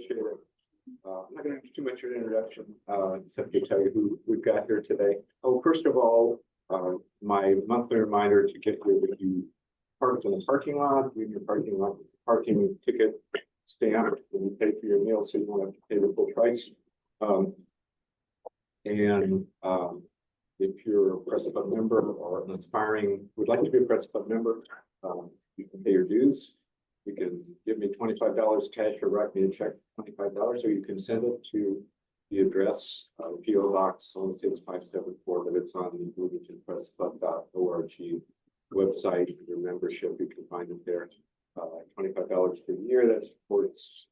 appreciate it. I'm not going to do too much of an introduction, except to tell you who we've got here today. Oh, first of all, my monthly reminder to get here that you parked in the parking lot, leave your parking lot parking ticket stamp when you pay for your meal, so you don't have to pay the full price. If you're a Press Club member or an aspiring, would like to be a Press Club member, you can pay your dues. You can give me $25 cash or write me a check $25, or you can send it to the address, PO Box, only says 574, but it's on the Bloomington PressClub.org website. For your membership, you can find it there. $25 for the year. That supports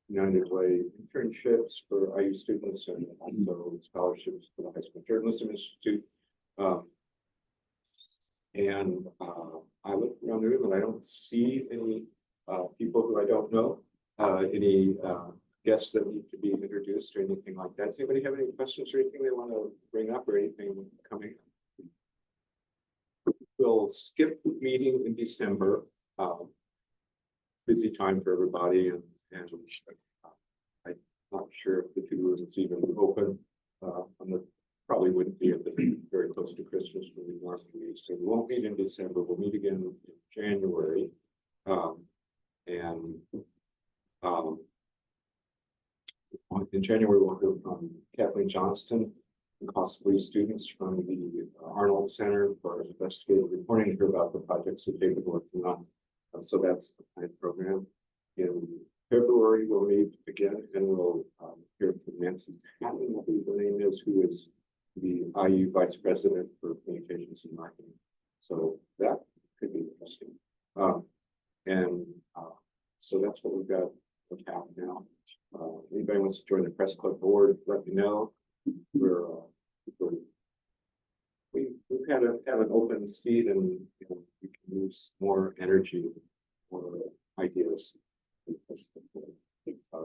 United Way internships for IU students and also scholarships for the High School Journalism Institute. I look around the room and I don't see any people who I don't know, any guests that need to be introduced or anything like that. Does anybody have any questions or anything they want to bring up or anything coming up? We'll skip the meeting in December. Busy time for everybody, and I'm not sure if the to-do is even open. Probably wouldn't be at the very close to Christmas when we normally meet. So we won't meet in December. We'll meet again in January. In January, we'll hear from Kathleen Johnston and possibly students from the Arnold Center for Investigative Reporting, hear about the projects that they've been working on. So that's the planned program. In February, we'll meet again and we'll hear from Nancy Patton, I believe the name is, who is the IU Vice President for Communications and Marketing. So that could be interesting. So that's what we've got to have now. Anybody wants to join the Press Club board, let me know. We've had an open seat, and we can use more energy, more ideas.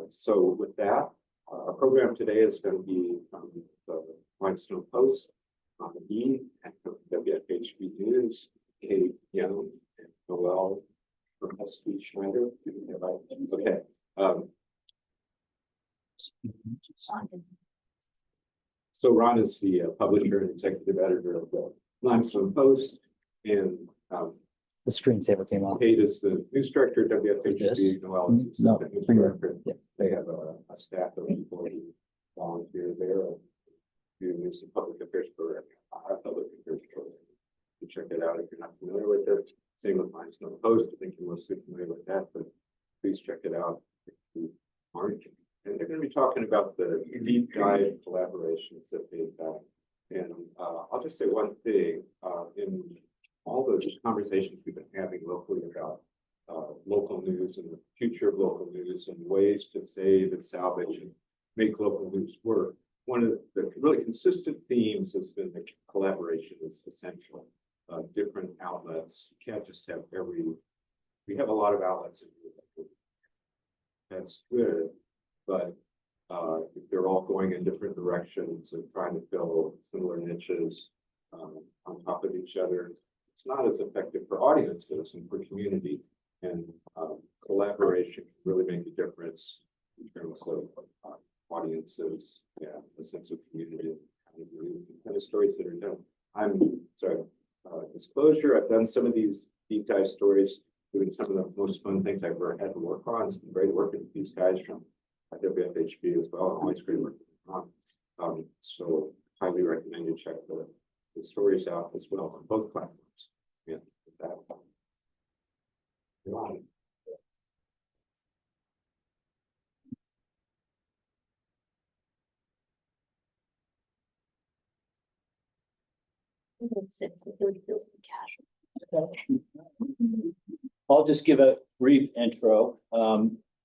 So with that, our program today is going to be from the Limestone Post, Ron Eid, and WFHB News, Kade Young, and Noelle Herhusky-Schneider. Okay. So Ron is the publisher and executive editor of the Limestone Post, and the screensaver came on. Kade is the news director at WFHB. Noelle is the news director. Yeah. They have a staff of people who volunteer there to use the public affairs program. Public affairs program. You check it out if you're not familiar with it. Same with Limestone Post. I think you're mostly familiar with that, but please check it out if you aren't. And they're going to be talking about the deep dive collaborations that they've done. And I'll just say one thing, in all those conversations we've been having locally about local news and the future of local news and ways to save and salvage and make local news work, one of the really consistent themes has been that collaboration is essential. Different outlets, you can't just have we have a lot of outlets in here. That's good. But if they're all going in different directions and trying to fill similar niches on top of each other, it's not as effective for audiences and for community. And collaboration can really make a difference in terms of audiences, a sense of community, and kind of stories that are done. I'm sorry, disclosure. I've done some of these deep dive stories, doing some of the most fun things I've ever had to work on. It's been great working with these guys from WFHB as well. Always great working on. So highly recommend you check the stories out as well on both platforms. Yeah, with that. Ron. I'll just give a brief intro.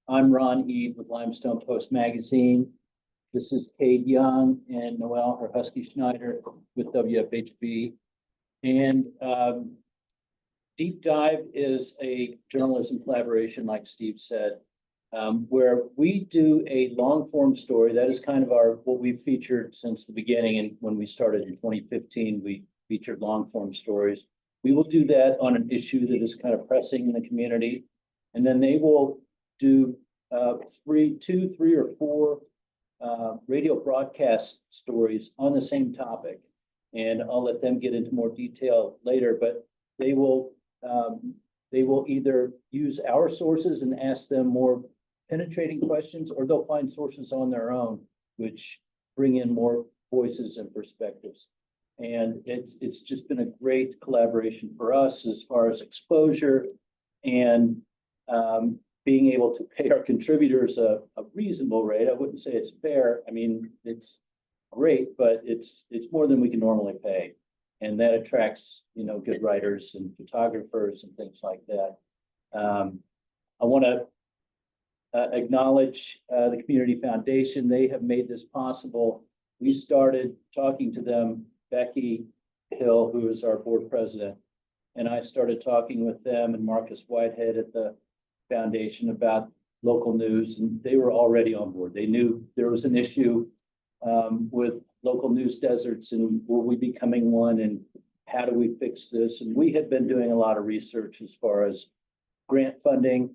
I'm Ron Eid with Limestone Post magazine. This is Kade Young and Noelle Herhusky-Schneider with WFHB. And Deep Dive is a journalism collaboration, like Steve said, where we do a long form story. That is kind of what we've featured since the beginning. And when we started in 2015, we featured long form stories. We will do that on an issue that is kind of pressing in the community. And then they will do three or four radio broadcast stories on the same topic. And I'll let them get into more detail later, but they will either use our sources and ask them more penetrating questions, or they'll find sources on their own, which bring in more voices and perspectives. And it's just been a great collaboration for us as far as exposure and being able to pay our contributors a reasonable rate. I wouldn't say it's fair. I mean, it's great, but it's more than we can normally pay. And that attracts, good writers and photographers and things like that. I want to acknowledge the Community Foundation. They have made this possible. We started talking to them, Becky Hill, who is our board president, and I started talking with them and Marcus Whitehead at the foundation about local news, and they were already on board. They knew there was an issue with local news deserts, and will we be becoming one, and how do we fix this? And we had been doing a lot of research as far as grant funding.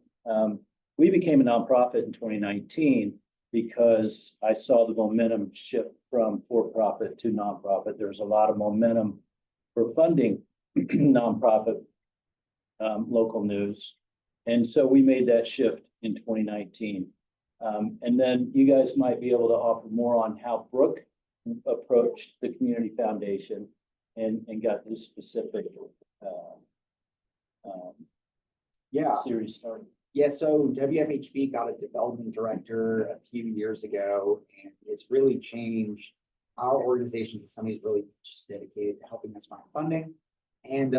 We became a nonprofit in 2019 because I saw the momentum shift from for-profit to nonprofit. There's a lot of momentum for funding nonprofit local news. And so we made that shift in 2019. And then you guys might be able to offer more on how Brooke approached the Community Foundation and got this specific series started. Yeah, so WFHB got a development director a few years ago, and it's really changed our organization to somebody who's really just dedicated to helping us find funding. And,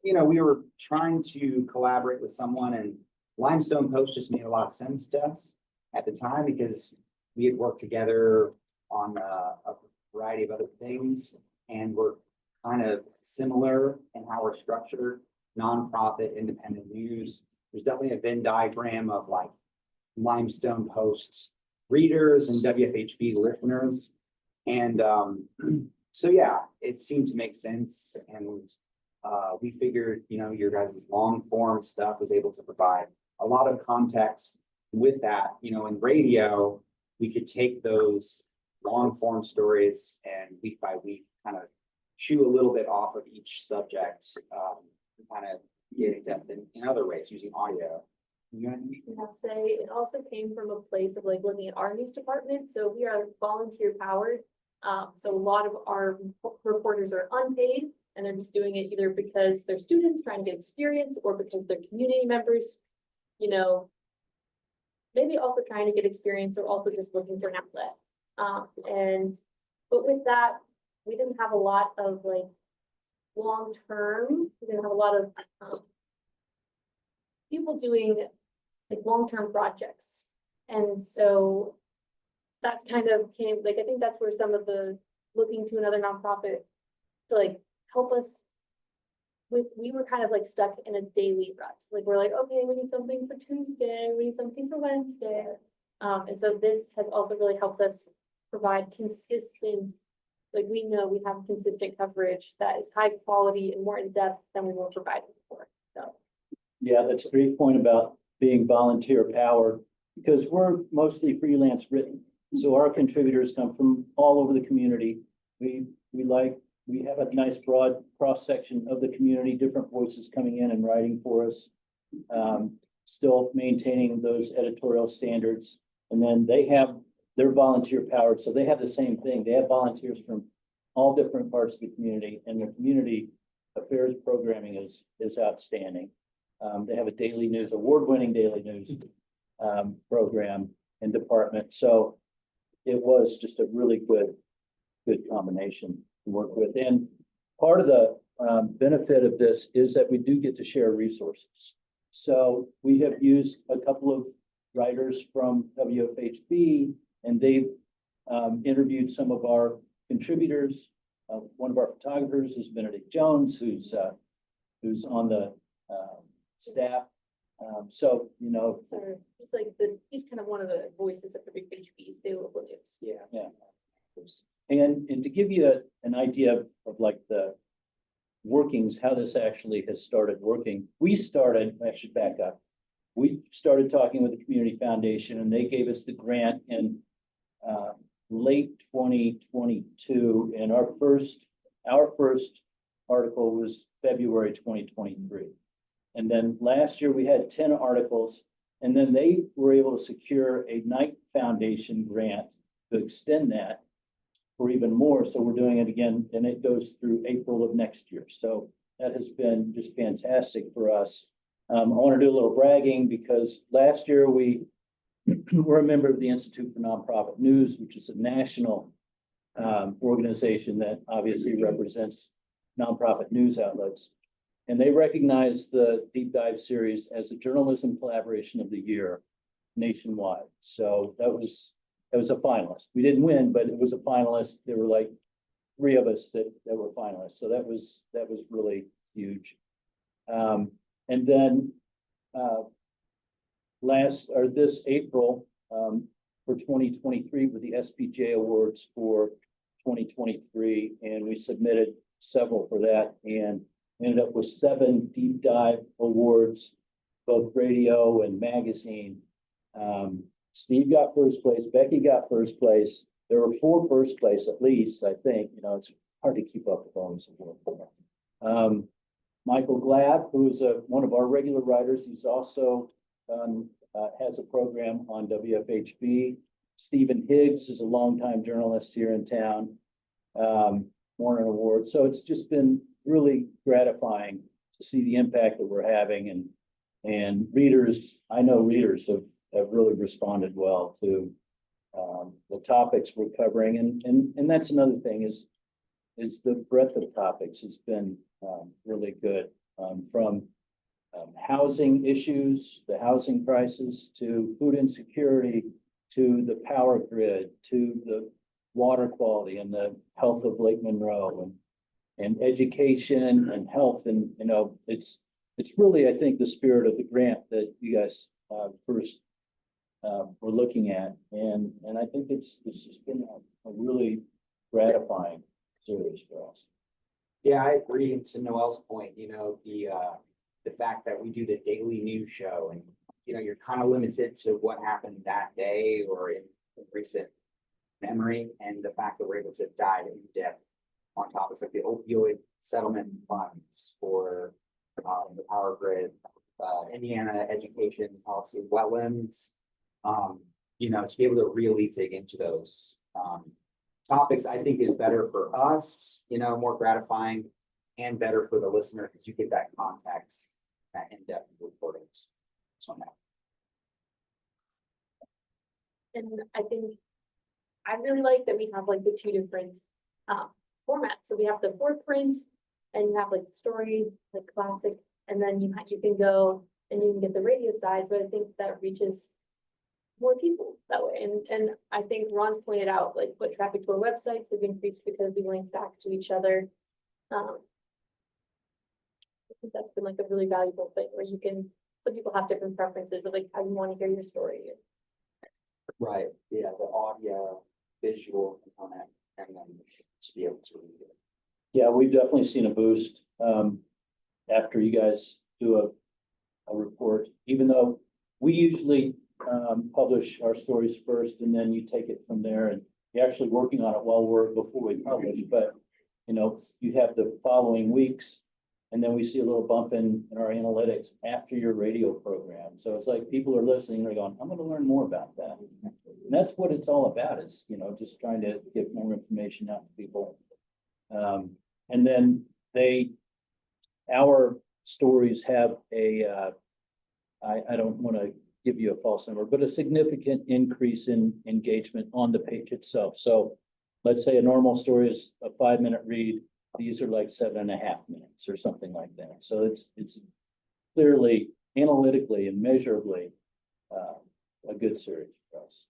we were trying to collaborate with someone, and Limestone Post just made a lot of sense to us at the time because we had worked together on a variety of other things, and we're kind of similar in how we're structured, nonprofit, independent news. There's definitely a Venn diagram of like Limestone Post's readers and WFHB listeners. And so, yeah, it seemed to make sense. And we figured, your guys' long form stuff was able to provide a lot of context with that. In radio, we could take those long form stories and week by week kind of chew a little bit off of each subject, and kind of get in depth in other ways using audio. I'll say it also came from a place of like looking at our news department. So we are volunteer powered. So a lot of our reporters are unpaid, and they're just doing it either because they're students trying to get experience or because they're community members, maybe also trying to get experience or also just looking for an outlet. But with that, we didn't have a lot of like long-term, we didn't have a lot of people doing like long-term projects. And so that kind of came, like, I think that's where some of the looking to another nonprofit to like help us with, we were kind of like stuck in a daily rut. Like, we're like, okay, we need something for Tuesday, we need something for Wednesday. And so this has also really helped us provide consistent, like, we know we have consistent coverage that is high quality and more in depth than we were providing before. So, yeah, that's a great point about being volunteer powered, because we're mostly freelance written. So our contributors come from all over the community. We have a nice broad cross section of the community, different voices coming in and writing for us, still maintaining those editorial standards. And then they're volunteer powered, so they have the same thing. They have volunteers from all different parts of the community, and their community affairs programming is outstanding. They have a daily news, award-winning daily news program and department. So it was just a really good combination to work with. And part of the benefit of this is that we do get to share resources. So we have used a couple of writers from WFHB, and they've interviewed some of our contributors. One of our photographers is Benedict Jones, who's on the staff. So, he's like he's kind of one of the voices of the WFHB state local news. Yeah. And to give you an idea of like the workings, how this actually has started working, I should back up. we started talking with the Community Foundation and they gave us the grant in late 2022. And our first article was February 2023. And then last year we had 10 articles, and then they were able to secure a Knight Foundation grant to extend that for even more. So we're doing it again, and it goes through April of next year. So that has been just fantastic for us. I want to do a little bragging because last year we were a member of the Institute for Nonprofit News, which is a national organization that obviously represents nonprofit news outlets. And they recognized the deep dive series as a journalism collaboration of the year nationwide. So that was a finalist. We didn't win, but it was a finalist. There were like 3 of us that were finalists. So that was really huge. And then this April for 2023 with the SPJ Awards for 2023, and we submitted several for that and ended up with 7 deep dive awards, both radio and magazine. Steve got first place, Becky got first place. There were 4 first place at least, I think. You know, it's hard to keep up with all these awards. Michael Glab, who is one of our regular writers, he's also has a program on WFHB. Stephen Higgs is a longtime journalist here in town, won an award. So it's just been really gratifying to see the impact that we're having, and readers, I know readers have really responded well to the topics we're covering, and that's another thing is the breadth of topics has been really good, from housing issues, the housing crisis, to food insecurity, to the power grid, to the water quality and the health of Lake Monroe, and education and health. And, you know, it's really, I think, the spirit of the grant that you guys first were looking at. And I think it's just been a really gratifying series for us. Yeah, I agree. And to Noelle's point, you know, the fact that we do the daily news show, and you know, you're kind of limited to what happened that day or in recent memory, and the fact that we're able to dive in depth on topics like the opioid settlement funds or the power grid, Indiana education policy, wetlands, you know, to be able to really dig into those topics, I think is better for us, you know, more gratifying, and better for the listener because you get that context, that in-depth reportings. So now. And I think I really like that we have like the 2 different formats. So we have the 4 print, and you have like the story, like classic, and then you can go and you can get the radio side. So I think that reaches more people that way. And I think Ron's pointed out like foot traffic to our websites has increased because we link back to each other. I think that's been like a really valuable thing where some people have different preferences of like how you want to hear your story. Right. Yeah, the audio, visual component, and then to be able to read it. Yeah, we've definitely seen a boost after you guys do a report, even though we usually publish our stories first and then you take it from there, and you're actually working on it before we publish, but you know, you have the following weeks, and then we see a little bump in our analytics after your radio program. So it's like people are listening, they're going, I'm going to learn more about that. And that's what it's all about, is, you know, just trying to get more information out to people. And then our stories have I don't want to give you a false number, but a significant increase in engagement on the page itself. So let's say a normal story is a 5-minute read. These are like 7.5 minutes or something like that. So it's clearly, analytically and measurably a good series for us.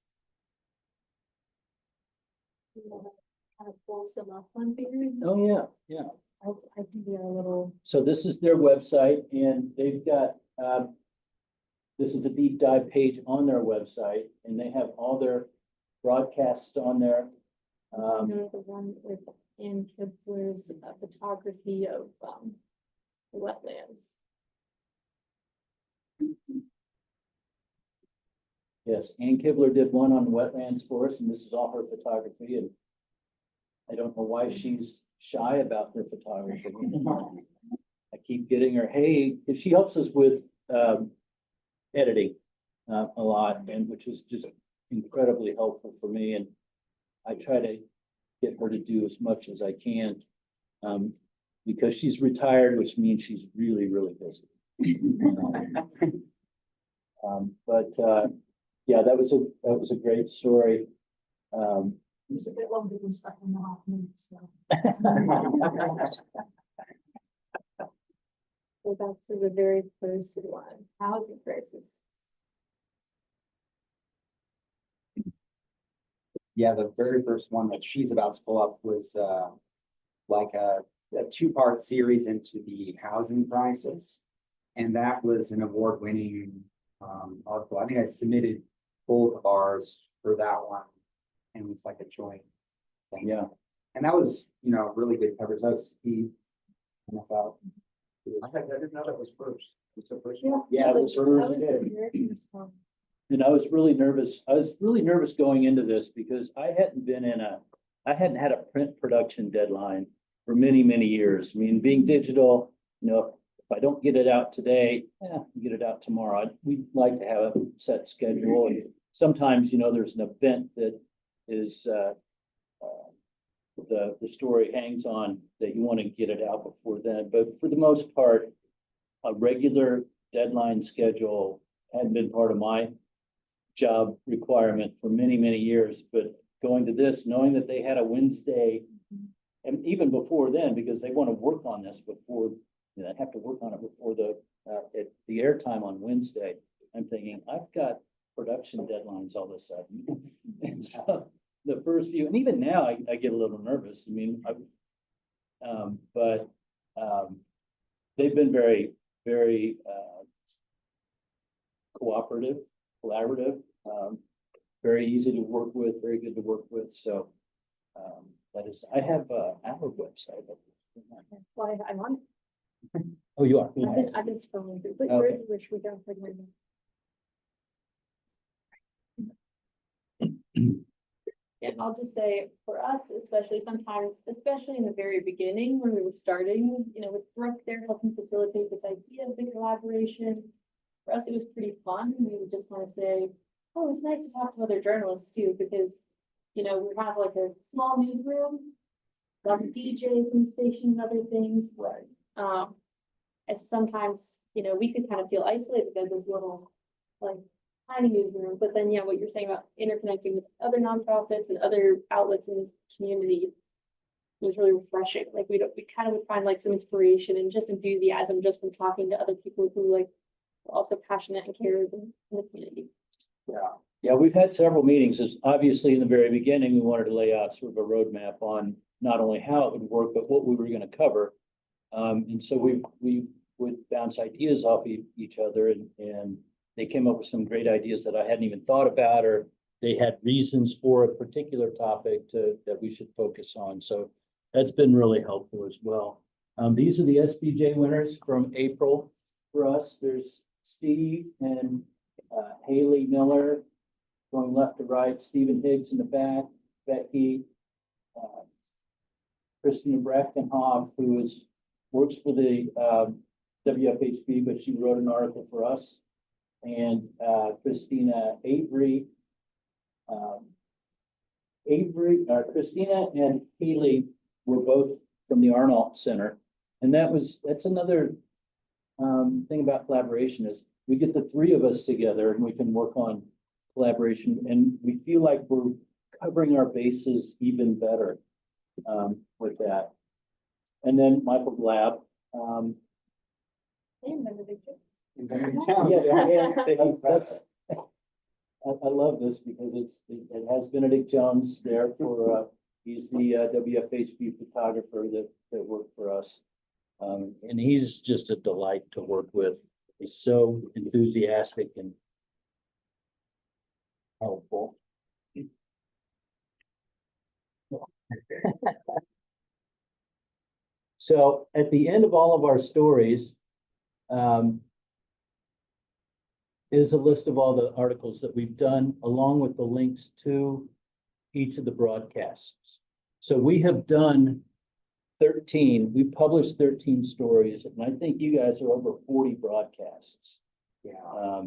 Kind of pull some up on there. Oh, yeah, yeah. I can be a little. So this is their website, and they've got, this is the deep dive page on their website, and they have all their broadcasts on there. You know, the one with Ann Kibler's photography of wetlands. Yes, Ann Kibler did one on wetlands for us, and this is all her photography, and I don't know why she's shy about her photography. I keep getting her, hey, 'cause she helps us with editing a lot, and which is just incredibly helpful for me, and I try to get her to do as much as I can. Because she's retired, which means she's really, really busy. Yeah, that was a great story. It was a bit longer than 7.5 minutes, so. Go back to the very first one, housing crisis. Yeah, the very first one that she's about to pull up was like a two-part series into the housing crisis. And that was an award-winning article. I think I submitted both of ours for that one. And it was like a joint thing. Yeah, And that was, you know, really good coverage. That was Steve. About. I didn't know that was first. Was the first Yeah. one? Yeah, it was really That good. the very first one. and I was really nervous. I was really nervous going into this because I hadn't had a print production deadline for many, many years. I mean, being digital, you know, if I don't get it out today, get it out tomorrow. We'd like to have a set schedule. And sometimes, you know, there's an event that is, the story hangs on that you want to get it out before then. But for the most part, a regular deadline schedule hadn't been part of my job requirement for many, many years. But going to this, knowing that they had a Wednesday, and even before then, because they want to work on this before, you know, have to work on it before the airtime on Wednesday. I'm thinking, I've got production deadlines all of a sudden. And so the first few, and even now I get a little nervous. I mean, they've been very, very cooperative, collaborative, very easy to work with, very good to work with. So that is, I have our website. Well, I'm on, Oh, you are? I've been scrolling through, but Okay. which we don't recommend. And I'll just say, for us, especially sometimes, especially in the very beginning, when we were starting, you know, with Brooke there helping facilitate this idea of the collaboration. For us, it was pretty fun. We would just want to say, oh, it's nice to talk to other journalists too, because, you know, we have like a small newsroom, lots of DJs in the station and other things. And sometimes, you know, we could kind of feel isolated because this little, like, tiny newsroom, but then, yeah, what you're saying about interconnecting with other nonprofits and other outlets in this community was really refreshing. Like we kind of would find like some inspiration and just enthusiasm just from talking to other people who like are also passionate and care in the community. Yeah, we've had several meetings. As obviously in the very beginning, we wanted to lay out sort of a roadmap on not only how it would work, but what we were going to cover. And so we would bounce ideas off each other, and they came up with some great ideas that I hadn't even thought about, or they had reasons for a particular topic that we should focus on. So that's been really helpful as well. These are the SBJ winners from April for us. There's Steve and Haley Miller going left to right, Stephen Higgs in the back, Becky, Christina Brachtenhoff, who works for the WFHB, but she wrote an article for us, and Christina Avery. Christina and Haley were both from the Arnault Center, and that's another thing about collaboration is we get the three of us together and we can work on collaboration, and we feel like we're covering our bases even better with that. And then Michael Glab. And Benedict Jones. I love this because it has Benedict Jones there for he's the WFHB photographer that worked for us, and he's just a delight to work with. He's so enthusiastic and helpful. So at the end of all of our stories, is a list of all the articles that we've done, along with the links to each of the broadcasts. So we have done 13, we published 13 stories, and I think you guys are over 40 broadcasts. Yeah.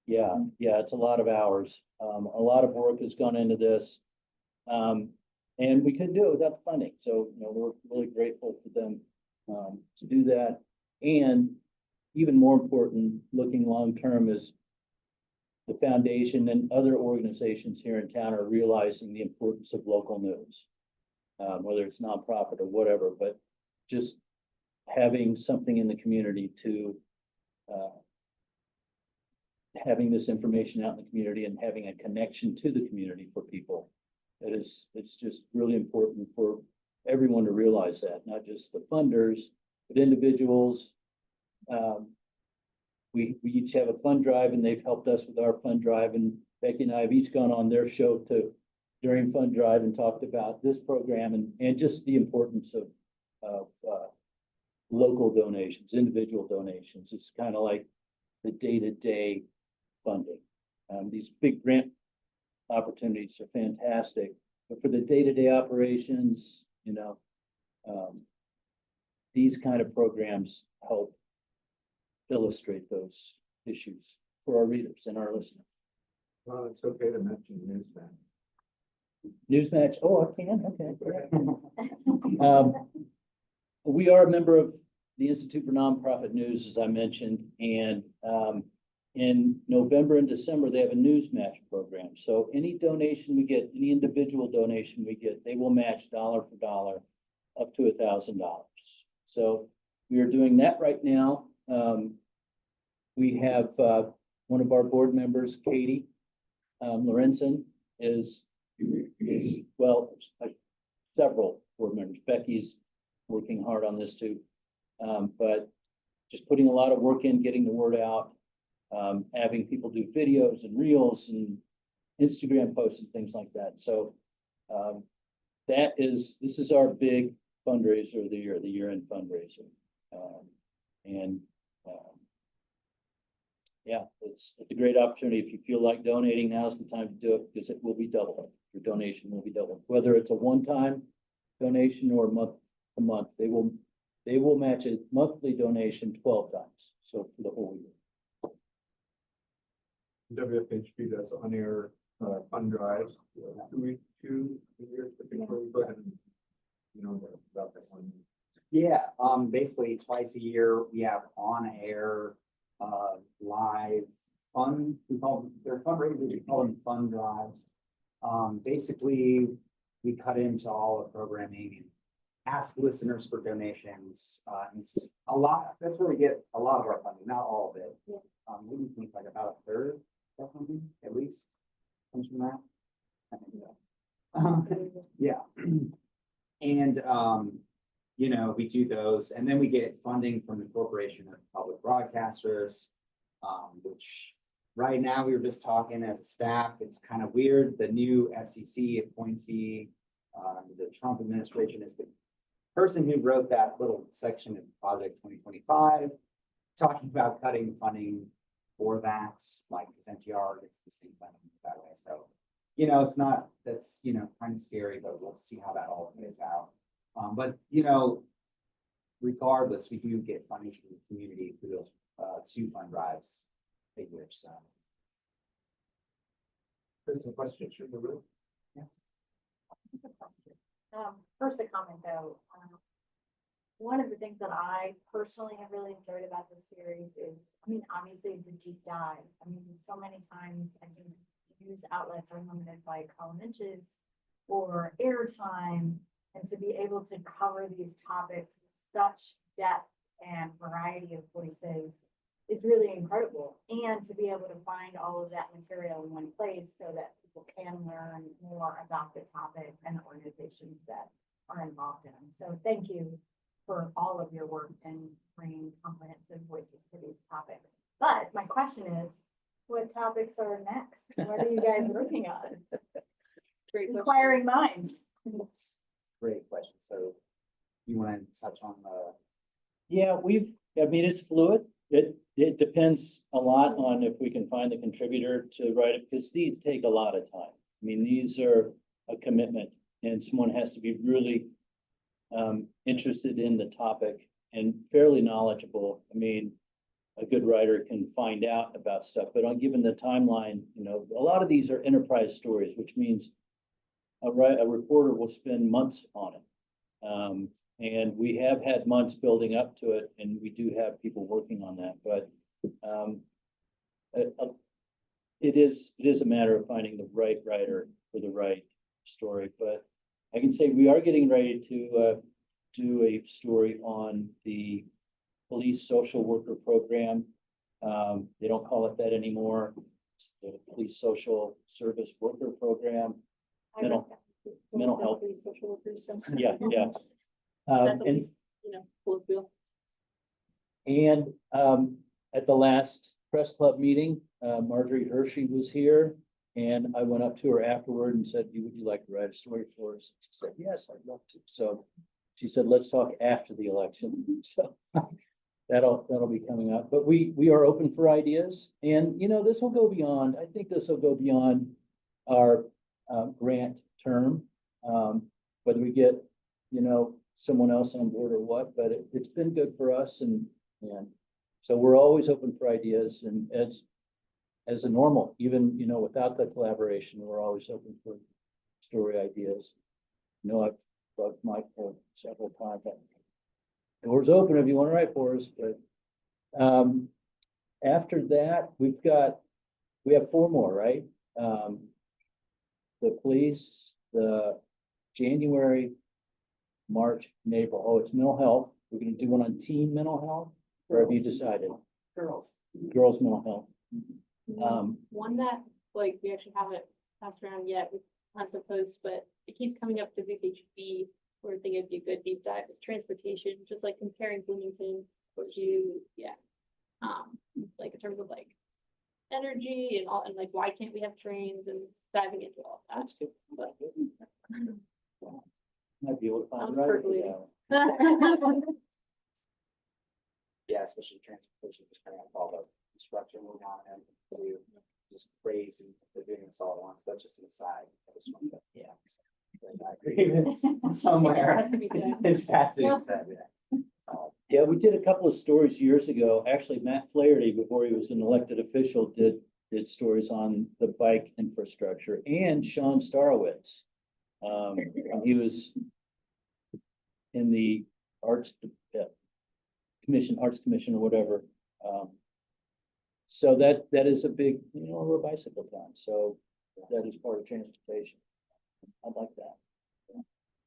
Yeah, it's a lot of hours. A lot of work has gone into this. And we couldn't do it without funding, so, we're really grateful for them, to do that. And even more important, looking long-term, is the foundation and other organizations here in town are realizing the importance of local news. Whether it's nonprofit or whatever, but just having something in the community to, having this information out in the community and having a connection to the community for people. It's just really important for everyone to realize that, not just the funders, but individuals. We each have a fund drive, and they've helped us with our fund drive, and Becky and I have each gone on their show during fund drive and talked about this program and just the importance of local donations, individual donations. It's kind of like the day-to-day funding. These big grant opportunities are fantastic, but for the day-to-day operations, these kind of programs help illustrate those issues for our readers and our listeners. Well, it's okay to mention Newsman. Newsmatch, oh, I can, okay. We are a member of the Institute for Nonprofit News, as I mentioned, and in November and December, they have a news match program. So any donation we get, any individual donation we get, they will match dollar for dollar up to $1,000. So we are doing that right now. We have one of our board members, Kade Lorenzen, is well, several board members. Becky's working hard on this too, but just putting a lot of work in, getting the word out, having people do videos and reels and Instagram posts and things like that. So this is our big fundraiser of the year-end fundraiser. Yeah, it's a great opportunity. If you feel like donating, now's the time to do it, because it will be doubled. Your donation will be doubled, whether it's a one-time donation or month to month. They will match a monthly donation 12 times. So for the whole year. WFHB does on-air fund drives, 2 years. Go ahead and, about that one. Yeah, basically twice a year, we have on-air, live fund, they're fundraisers, we call them fund drives. Basically, we cut into all the programming and ask listeners for donations. It's a lot, that's where we get a lot of our funding, not all of it. Yeah. We think like about a third of funding, at least, comes from that. I think so. Yeah. And, we do those, and then we get funding from the Corporation of Public Broadcasters, which right now we were just talking as a staff, it's kind of weird. The new FCC appointee, the Trump administration is the person who wrote that little section of Project 2025, talking about cutting funding for that, like, because NPR gets the same funding that way. So, it's not, that's, kind of scary, but we'll see how that all plays out. But, regardless, we do get funding from the community through those 2 fund drives a year. So, There's some questions from the room. First a comment though, one of the things that I personally have really enjoyed about this series is, obviously it's a deep dive. So many times I think news outlets are limited by column inches or airtime, and to be able to cover these topics with such depth and variety of voices is really incredible. And to be able to find all of that material in one place so that people can learn more about the topic and the organizations that are involved in them. So thank you for all of your work and bringing comprehensive voices to these topics. But my question is, what topics are next? What are you guys working on? Inquiring minds. great question. So, you want to touch on the? Yeah, it's fluid. It depends a lot on if we can find the contributor to write it, because these take a lot of time. I mean, these are a commitment, and someone has to be really interested in the topic and fairly knowledgeable. I mean, a good writer can find out about stuff, but on given the timeline, you know, a lot of these are enterprise stories, which means a reporter will spend months on it. And we have had months building up to it, and we do have people working on that, but it is a matter of finding the right writer for the right story. But I can say we are getting ready to do a story on the police social worker program. They don't call it that anymore. It's the police social service worker program. I Mental- wrote that. mental health. Police social workers, so. Yeah, yeah. That's at And least, you know, colloquial. And at the last press club meeting, Marjorie Hershey was here. And I went up to her afterward and said, would you like to write a story for us? She said, yes, I'd love to. So she said, let's talk after the election. So that'll be coming up. But we are open for ideas. And, you know, this will go beyond, I think this will go beyond our grant term. Whether we get, you know, someone else on board or what, but it's been good for us, and so we're always open for ideas, and as a normal, even, you know, without the collaboration, we're always open for story ideas. You know, I've bugged Mike for several times. Doors open if you want to write for us, but after that, we have 4 more, right? The police, the January, March, and April. Oh, it's mental health. We're gonna do one on teen mental health, or have you decided? Girls. Girls' mental health. One that, like, we actually haven't passed around yet with Limestone Post, but it keeps coming up to WFHB, where I think it'd be a good deep dive, is transportation, just like comparing Bloomington to, like in terms of like energy and all, and like, why can't we have trains, and diving into all that. That's good. But- Might be able to find Sounds a writer for percolating. that. Yeah, especially transportation, just kind of all the construction moving on and to just crazy. They're doing this all at once. That's just an aside. I just want to, yeah. Agreements somewhere. has to be said. It just has to be said, yeah. Yeah, we did a couple of stories years ago. Actually, Matt Flaherty, before he was an elected official, did stories on the bike infrastructure, and Sean Starowitz. He was in the Arts Commission or whatever. So that is a big, you know, we're a bicycle town, so that is part of transportation. I'd like that.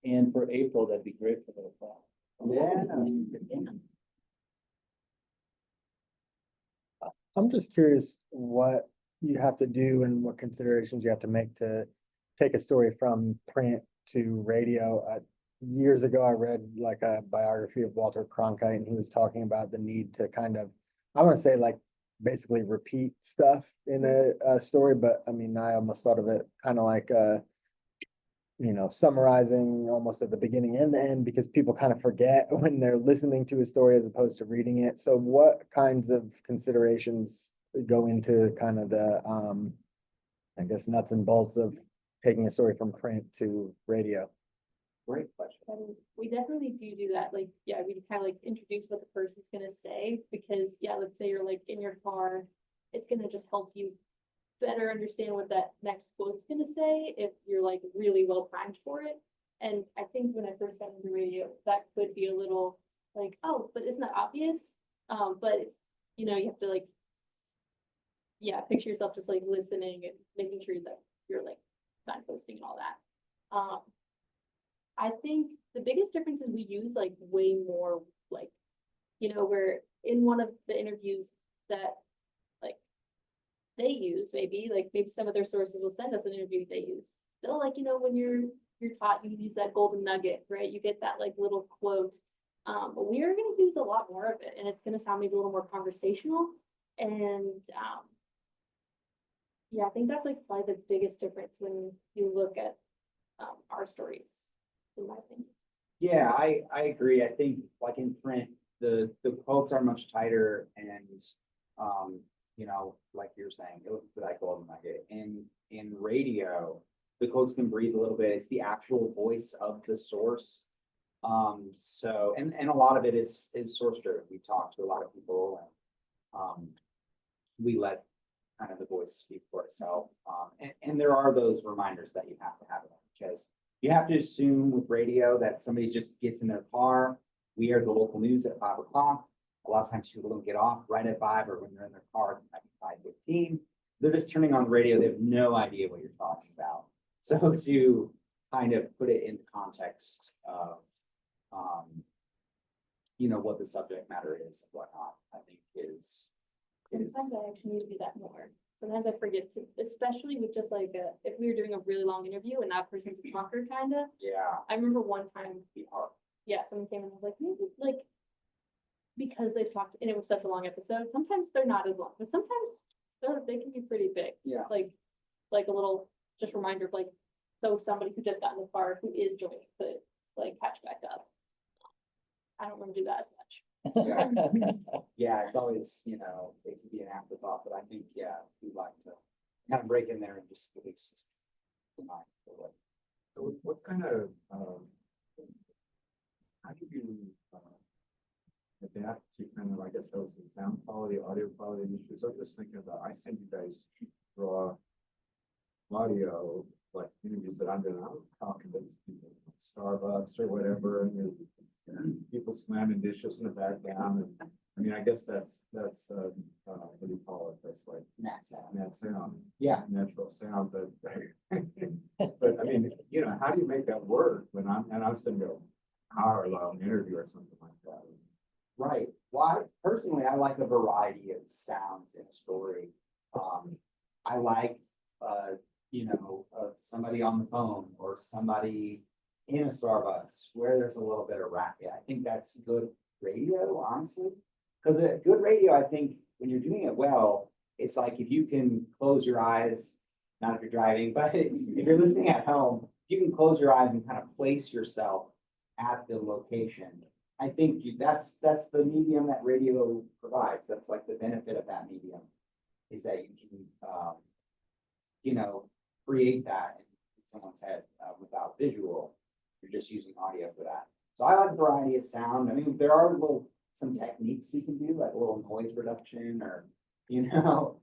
And for April, that'd be great for the fall. Yeah. I'm just curious what you have to do and what considerations you have to make to take a story from print to radio. Years ago, I read like a biography of Walter Cronkite, and he was talking about the need to kind of, I want to say like basically repeat stuff in a story, but I mean, I almost thought of it kind of like you know, summarizing almost at the beginning and the end, because people kind of forget when they're listening to a story as opposed to reading it. So what kinds of considerations go into kind of the, I guess, nuts and bolts of taking a story from print to radio? Great question. And we definitely do that. Like, yeah, we kind of like introduce what the person's gonna say, because yeah, let's say you're like in your car, it's gonna just help you better understand what that next quote's gonna say if you're like really well primed for it. And I think when I first got into radio, that could be a little like, oh, but isn't that obvious? But it's, you know, you have to like, yeah, picture yourself just like listening and making sure that you're like signposting and all that. I think the biggest difference is we use like way more, like, you know, we're in one of the interviews that like they use, maybe some of their sources will send us an interview they use. They'll like, you know, when you're taught, you use that golden nugget, right? You get that like little quote. But we are going to use a lot more of it, and it's going to sound maybe a little more conversational. And yeah, I think that's like probably the biggest difference when you look at our stories, in my opinion. Yeah, I agree. I think like in print, the quotes are much tighter and, you know, like you're saying, it was that golden nugget. In radio, the quotes can breathe a little bit. It's the actual voice of the source. So, and a lot of it is source driven. We talked to a lot of people and, we let kind of the voice speak for itself. And there are those reminders that you have to have, because you have to assume with radio that somebody just gets in their car. We air the local news at 5 o'clock. A lot of times people don't get off right at 5, or when they're in their car at 5:15. They're just turning on the radio. They have no idea what you're talking about. So to kind of put it into context of, you know, what the subject matter is and whatnot, I think is. Sometimes I actually need to do that more. Sometimes I forget to, especially with just like, if we were doing a really long interview and that person's a talker kinda. Yeah. I remember one time, Be hard. yeah, someone came and was like, maybe like, because they've talked, and it was such a long episode, sometimes they're not as long, but sometimes they can be pretty big. Yeah. Like a little, just reminder of like, so somebody who just got in the car, who is joining, could like catch back up. I don't want to do that as much. Yeah, it's always, you know, it can be an afterthought, but I think, yeah, we'd like to kind of break in there and just at least remind people. So what kind of, how do you, adapt to kind of, I guess, those sound quality, audio quality issues? I'm just thinking about, I send you guys raw audio, like interviews that I'm doing, I'm talking to these people at Starbucks or whatever, and there's people slamming dishes in the background, and I mean, I guess that's, what do you call it? That's like that sound. Yeah. Natural sound, but, but I mean, you know, how do you make that work when I'm sitting there, hour-long interview or something like that? Right. Well, personally, I like a variety of sounds in a story. I like, you know, somebody on the phone or somebody in a Starbucks where there's a little bit of racket. I think that's good radio, honestly. Because a good radio, I think, when you're doing it well, it's like if you can close your eyes, not if you're driving, but if you're listening at home, you can close your eyes and kind of place yourself at the location. I think that's the medium that radio provides. That's like the benefit of that medium, is that you can, you know, create that in someone's head without visual. You're just using audio for that. So I like a variety of sound. I mean, there are some techniques we can do, like a little noise reduction, or, you know,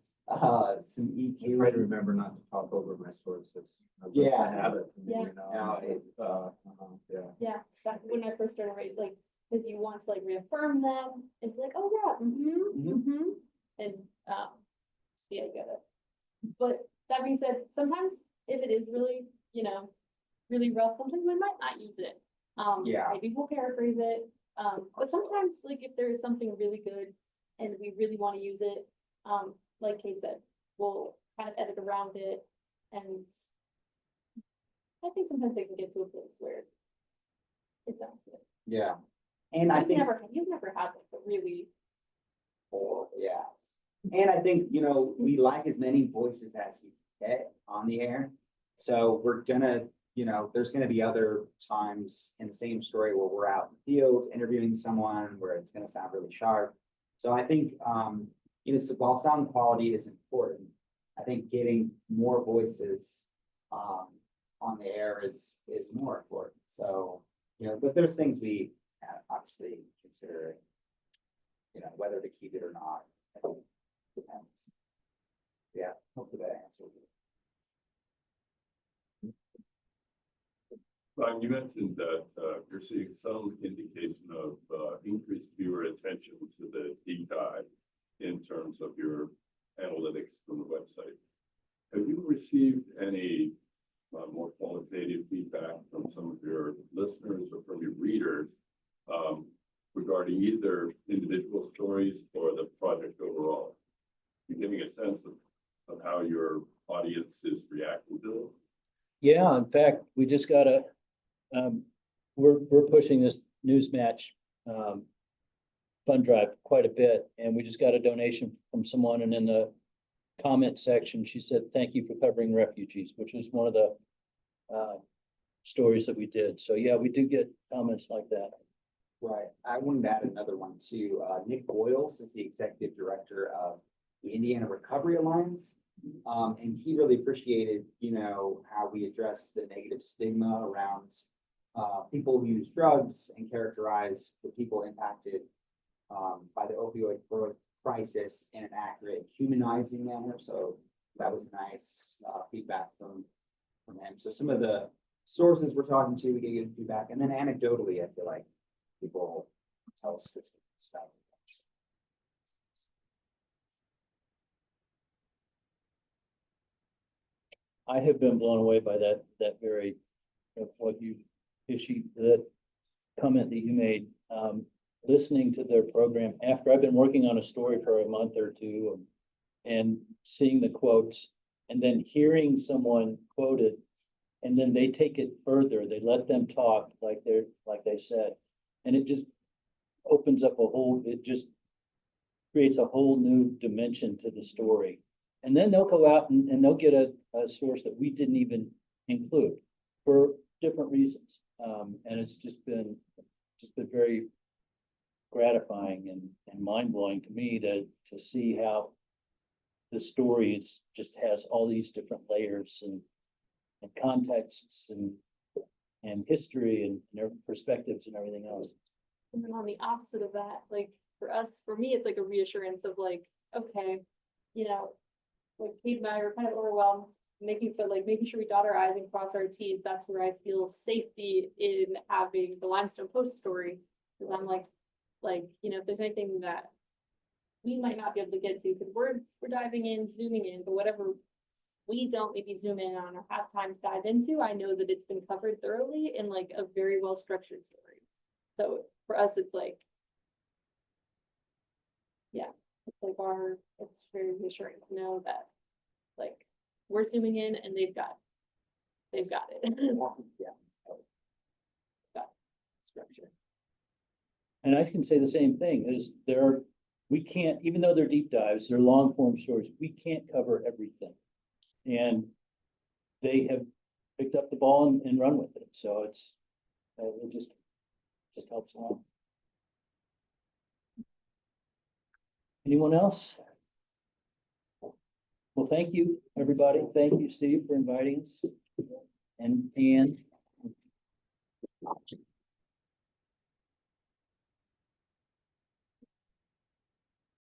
some EQ. I try to remember not to talk over my sources. Yeah. I have it. Yeah. Yeah. Back when I first started, right, like, because you want to like reaffirm them, it's like, oh yeah, and, yeah, I get it. But that being said, sometimes if it is really, you know, really rough, sometimes we might not use it. Yeah. Maybe we'll paraphrase it. But sometimes, like, if there is something really good and we really want to use it, like Kate said, we'll kind of edit around it. And I think sometimes they can get to a place where it sounds good. Yeah. And I think. You've never had like a really. Or, yeah. And I think, you know, we like as many voices as we get on the air. So we're gonna, you know, there's gonna be other times in the same story where we're out in the field interviewing someone where it's gonna sound really sharp. So I think, you know, so while sound quality is important, I think getting more voices on the air is more important. So, you know, but there's things we obviously consider, you know, whether to keep it or not. I think it depends. Yeah, hopefully that answers it. Ron, you mentioned that you're seeing some indication of increased viewer attention to the deep dive in terms of your analytics from the website. Have you received any more qualitative feedback from some of your listeners or from your readers regarding either individual stories or the project overall? You're giving a sense of how your audience is reacting to it? Yeah, in fact, we just got we're pushing this news match fund drive quite a bit, and we just got a donation from someone, and in the comment section, she said, "Thank you for covering refugees," which was one of the stories that we did. So yeah, we do get comments like that. Right, I wanted to add another one too. Nick Boyles is the executive director of the Indiana Recovery Alliance. And he really appreciated, how we addressed the negative stigma around people who use drugs and characterize the people impacted by the opioid crisis in an accurate, humanizing manner. So that was nice feedback from him. So some of the sources we're talking to, we get good feedback, and then anecdotally, I feel like people tell us good stuff. I have been blown away by that very, what you issued, that comment that you made, listening to their program after I've been working on a story for a month or two and seeing the quotes and then hearing someone quote it, and then they take it further, they let them talk like they said, and it just opens up it just creates a whole new dimension to the story. And then they'll go out and they'll get a source that we didn't even include for different reasons. And it's just been very gratifying and mind-blowing to me to see how the story just has all these different layers and contexts and history and their perspectives and everything else. And then on the opposite of that, like for me, it's like a reassurance of like, okay, like Kate and I are kind of overwhelmed, making sure we dot our I's and cross our T's. That's where I feel safety in having the Limestone Post story. Because I'm like, if there's anything that we might not be able to get to, because we're diving in, zooming in, but whatever we don't maybe zoom in on or have time to dive into, I know that it's been covered thoroughly in like a very well structured story. So for us, it's like, yeah, it's like it's very reassuring to know that like we're zooming in and they've got it. Yeah. Got structure. And I can say the same thing, is we can't, even though they're deep dives, they're long form stories, we can't cover everything. And they have picked up the ball and run with it. So it just helps along. Anyone else? Well, thank you, everybody. Thank you, Steve, for inviting us. And Dan.